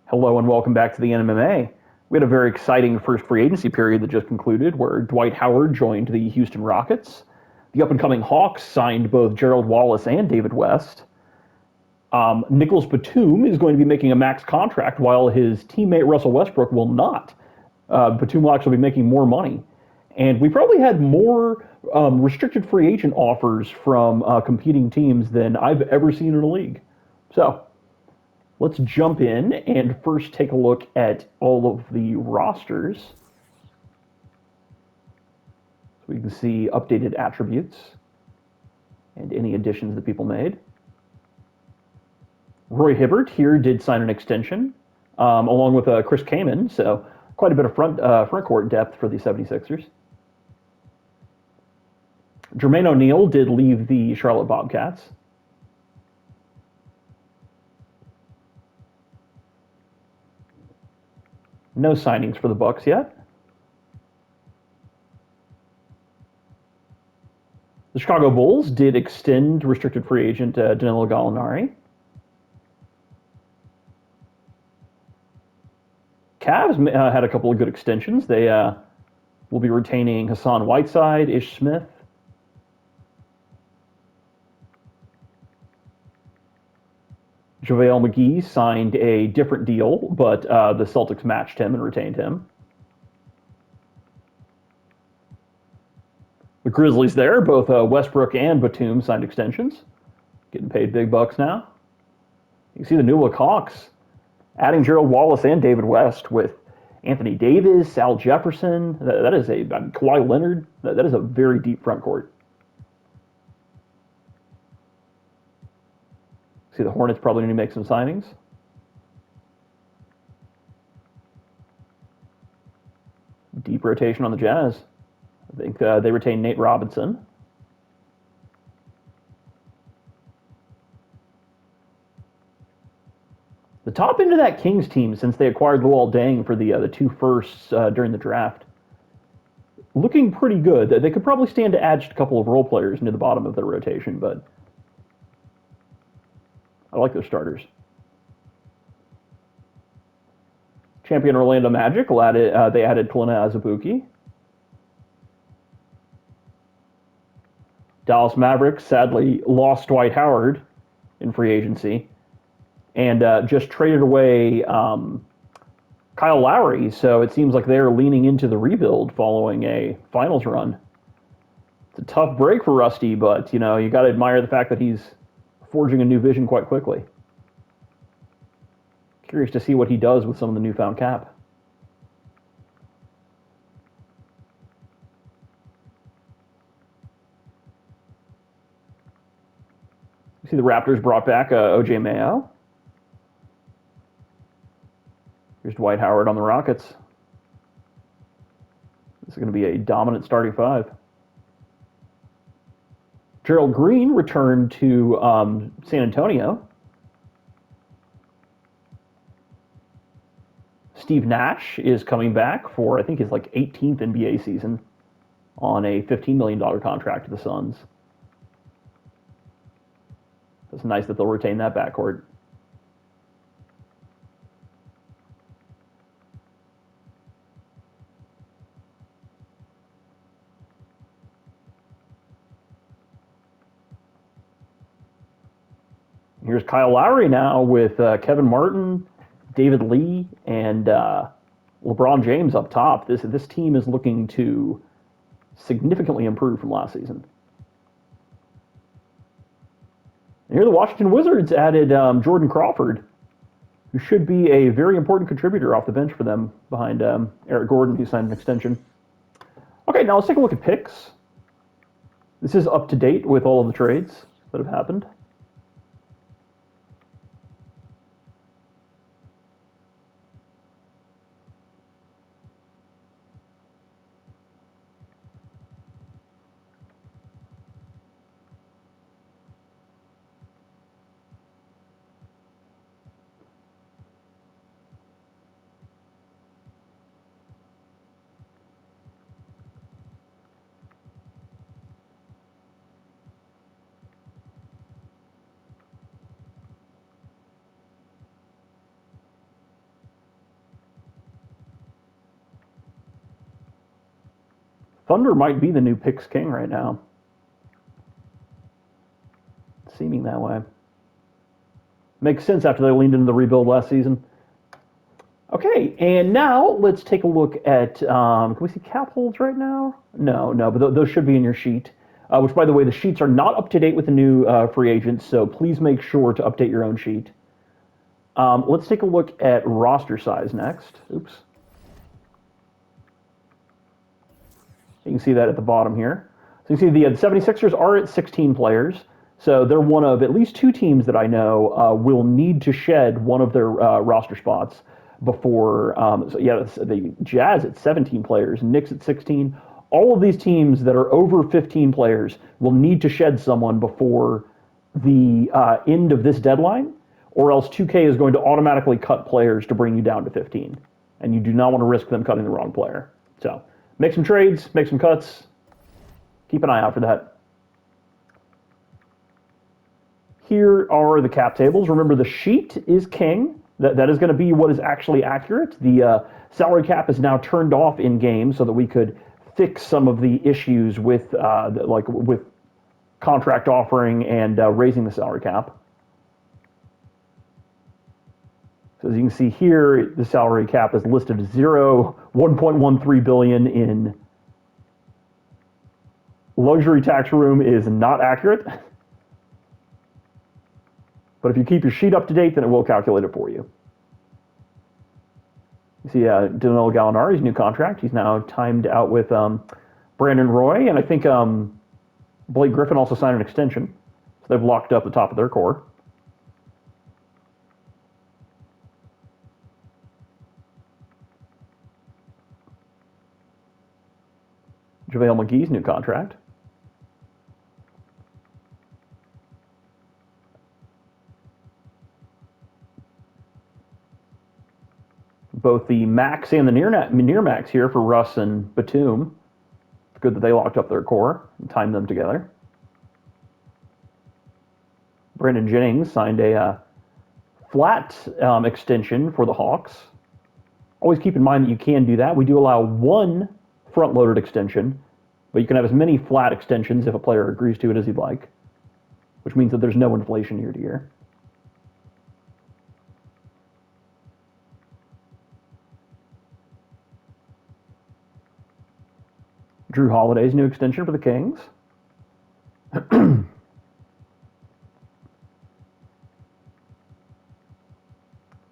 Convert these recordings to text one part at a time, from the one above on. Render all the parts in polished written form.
Hello and welcome back to the NMMA. We had a very exciting first free agency period that just concluded where Dwight Howard joined the Houston Rockets. The up-and-coming Hawks signed both Gerald Wallace and David West. Nicholas Batum is going to be making a max contract while his teammate Russell Westbrook will not. Batum will actually be making more money. And we probably had more restricted free agent offers from competing teams than I've ever seen in a league. So let's jump in and first take a look at all of the rosters. So we can see updated attributes and any additions that people made. Roy Hibbert here did sign an extension, along with Chris Kaman, so quite a bit of front court depth for the 76ers. Jermaine O'Neal did leave the Charlotte Bobcats. No signings for the Bucks yet. The Chicago Bulls did extend restricted free agent Danilo Gallinari. Cavs had a couple of good extensions. They will be retaining Hassan Whiteside, Ish Smith. JaVale McGee signed a different deal, but the Celtics matched him and retained him. The Grizzlies there, both Westbrook and Batum signed extensions. Getting paid big bucks now. You can see the New Look Hawks adding Gerald Wallace and David West with Anthony Davis, Al Jefferson. That is Kawhi Leonard. That is a very deep front court. See, the Hornets probably need to make some signings. Deep rotation on the Jazz. I think they retain Nate Robinson. The top end of that Kings team, since they acquired Luol Deng for the two firsts during the draft, looking pretty good. They could probably stand to add just a couple of role players near the bottom of their rotation, but I like their starters. Champion Orlando Magic, they added Kelena Azubuike. Dallas Mavericks sadly lost Dwight Howard in free agency and just traded away Kyle Lowry, so it seems like they're leaning into the rebuild following a finals run. It's a tough break for Rusty, but you got to admire the fact that he's forging a new vision quite quickly. Curious to see what he does with some of the newfound cap. You see the Raptors brought back OJ Mayo. Here's Dwight Howard on the Rockets. This is going to be a dominant starting five. Gerald Green returned to San Antonio. Steve Nash is coming back for, I think, his 18th NBA season on a $15 million contract to the Suns. It's nice that they'll retain that backcourt. Here's Kyle Lowry now with Kevin Martin, David Lee, and LeBron James up top. This team is looking to significantly improve from last season. And here the Washington Wizards added Jordan Crawford, who should be a very important contributor off the bench for them behind Eric Gordon, who signed an extension. Okay, now let's take a look at picks. This is up to date with all of the trades that have happened. Thunder might be the new picks king right now. Seeming that way. Makes sense after they leaned into the rebuild last season. Okay, and now let's take a look at, can we see cap holds right now? No, but those should be in your sheet. Which, by the way, the sheets are not up to date with the new free agents, so please make sure to update your own sheet. Let's take a look at roster size next. Oops. You can see that at the bottom here. So you can see the 76ers are at 16 players. So they're one of at least two teams that I know will need to shed one of their roster spots before. The Jazz at 17 players, Knicks at 16. All of these teams that are over 15 players will need to shed someone before the end of this deadline, or else 2K is going to automatically cut players to bring you down to 15. And you do not want to risk them cutting the wrong player. So make some trades, make some cuts. Keep an eye out for that. Here are the cap tables. Remember, the sheet is king. That is going to be what is actually accurate. The salary cap is now turned off in game so that we could fix some of the issues with with contract offering and raising the salary cap. So as you can see here, the salary cap is listed as 1.13 billion in luxury tax room is not accurate. But if you keep your sheet up to date, then it will calculate it for you. You see Danilo Gallinari's new contract. He's now timed out with Brandon Roy, and I think Blake Griffin also signed an extension. So they've locked up the top of their core. JaVale McGee's new contract. Both the max and the near max here for Russ and Batum. It's good that they locked up their core and timed them together. Brandon Jennings signed a flat extension for the Hawks. Always keep in mind that you can do that. We do allow one front-loaded extension, but you can have as many flat extensions if a player agrees to it as he'd like, which means that there's no inflation year to year. Drew Holiday's new extension for the Kings.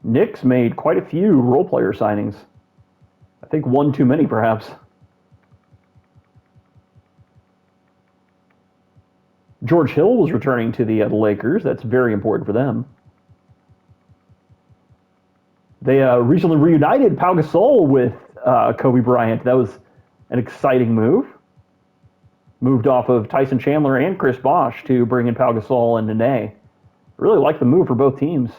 Knicks made quite a few role player signings. I think one too many, perhaps. George Hill was returning to the Lakers. That's very important for them. They recently reunited Pau Gasol with Kobe Bryant. That was an exciting move. Moved off of Tyson Chandler and Chris Bosh to bring in Pau Gasol and Nene. Really like the move for both teams.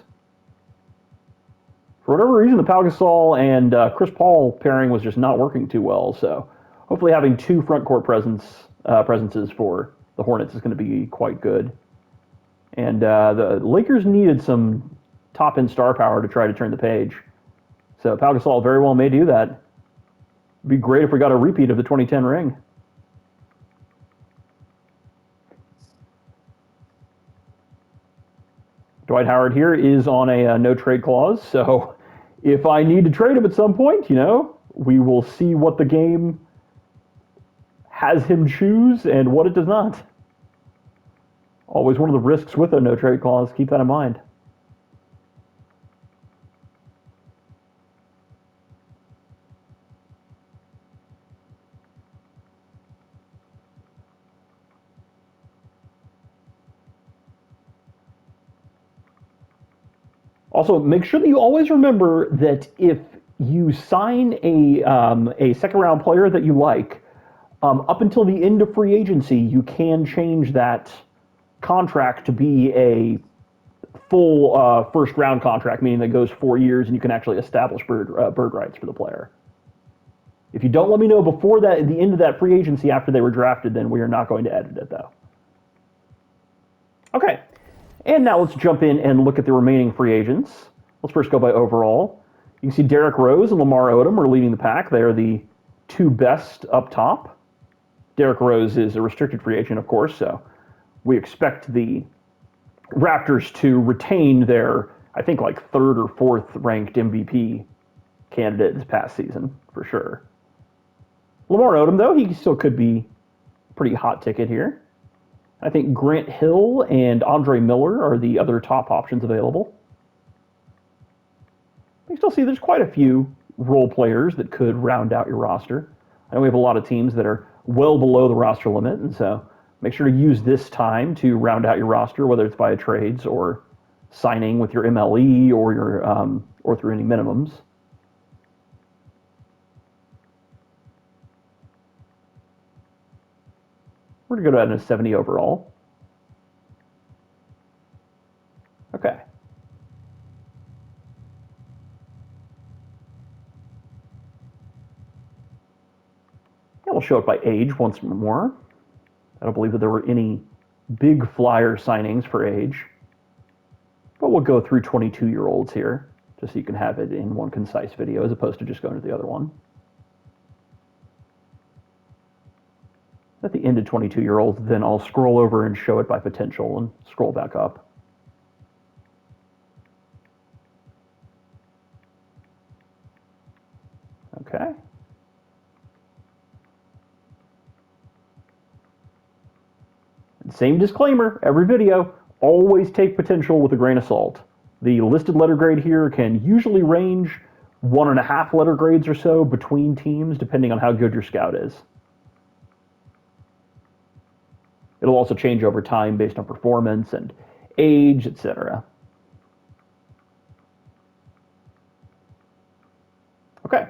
For whatever reason, the Pau Gasol and Chris Paul pairing was just not working too well. So hopefully having two front court presences for the Hornets is going to be quite good. And the Lakers needed some top-end star power to try to turn the page. So Pau Gasol very well may do that. It'd be great if we got a repeat of the 2010 ring. Dwight Howard here is on a no-trade clause, so if I need to trade him at some point, we will see what the game has him choose and what it does not. Always one of the risks with a no-trade clause. Keep that in mind. Also, make sure that you always remember that if you sign a second-round player that you like, up until the end of free agency, you can change that contract to be a full first-round contract, meaning that goes 4 years, and you can actually establish bird rights for the player. If you don't let me know before that, at the end of that free agency after they were drafted, then we are not going to edit it, though. Okay. And now let's jump in and look at the remaining free agents. Let's first go by overall. You can see Derrick Rose and Lamar Odom are leading the pack. They are the two best up top. Derrick Rose is a restricted free agent, of course, so we expect the Raptors to retain their, I think, like third or fourth ranked MVP candidate this past season, for sure. Lamar Odom, though, he still could be a pretty hot ticket here. I think Grant Hill and Andre Miller are the other top options available. You still see there's quite a few role players that could round out your roster. I know we have a lot of teams that are well below the roster limit, and so make sure to use this time to round out your roster, whether it's via trades or signing with your MLE or your or through any minimums. We're going to go ahead and a 70 overall. Okay. Yeah, we'll show it by age once more. I don't believe that there were any big flyer signings for age. But we'll go through 22-year-olds here, just so you can have it in one concise video as opposed to just going to the other one. At the end of 22-year-olds, then I'll scroll over and show it by potential and scroll back up. Okay. Same disclaimer, every video, always take potential with a grain of salt. The listed letter grade here can usually range 1.5 letter grades or so between teams, depending on how good your scout is. It'll also change over time based on performance and age, etc. Okay,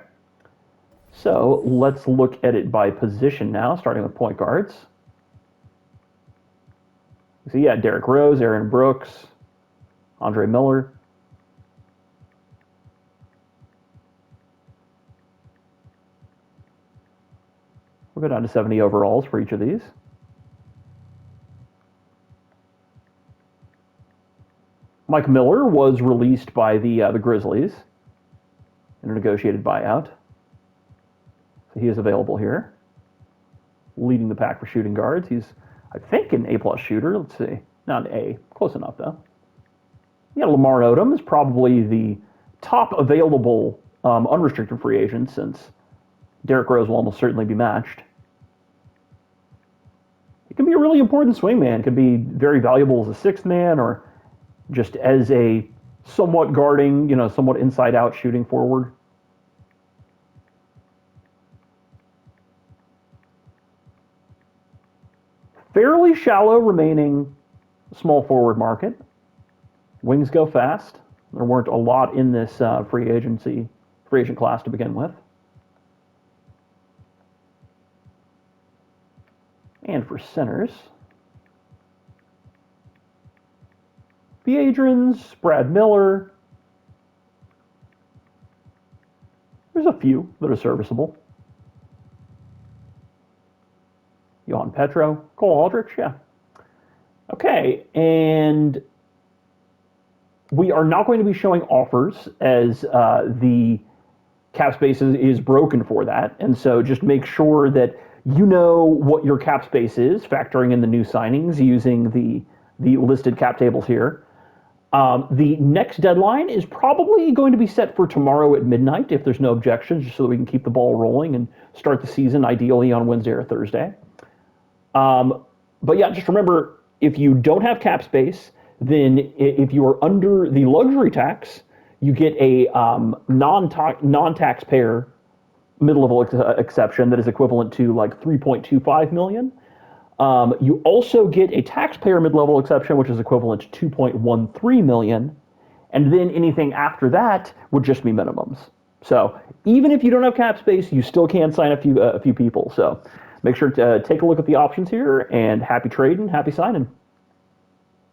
so let's look at it by position now, starting with point guards. So yeah, Derrick Rose, Aaron Brooks, Andre Miller. We'll go down to 70 overalls for each of these. Mike Miller was released by the Grizzlies in a negotiated buyout. So he is available here. Leading the pack for shooting guards. He's, I think, an A+ shooter. Let's see. Not an A. Close enough, though. Yeah, Lamar Odom is probably the top available unrestricted free agent, since Derrick Rose will almost certainly be matched. It can be a really important swingman. It could be very valuable as a sixth man or just as a somewhat guarding, somewhat inside-out shooting forward. Fairly shallow remaining small forward market. Wings go fast. There weren't a lot in this free agent class to begin with. And for centers, the Adrians, Brad Miller. There's a few that are serviceable. Johan Petro, Cole Aldrich, yeah. Okay, and we are not going to be showing offers as the cap space is broken for that. And so just make sure that you know what your cap space is, factoring in the new signings using the listed cap tables here. The next deadline is probably going to be set for tomorrow at midnight, if there's no objections, just so that we can keep the ball rolling and start the season ideally on Wednesday or Thursday. But yeah, just remember, if you don't have cap space, then if you are under the luxury tax, you get a non-taxpayer mid-level exception that is equivalent to like $3.25 million. You also get a taxpayer mid-level exception, which is equivalent to $2.13 million. And then anything after that would just be minimums. So even if you don't have cap space, you still can sign a few people. So make sure to take a look at the options here, and happy trading, happy signing.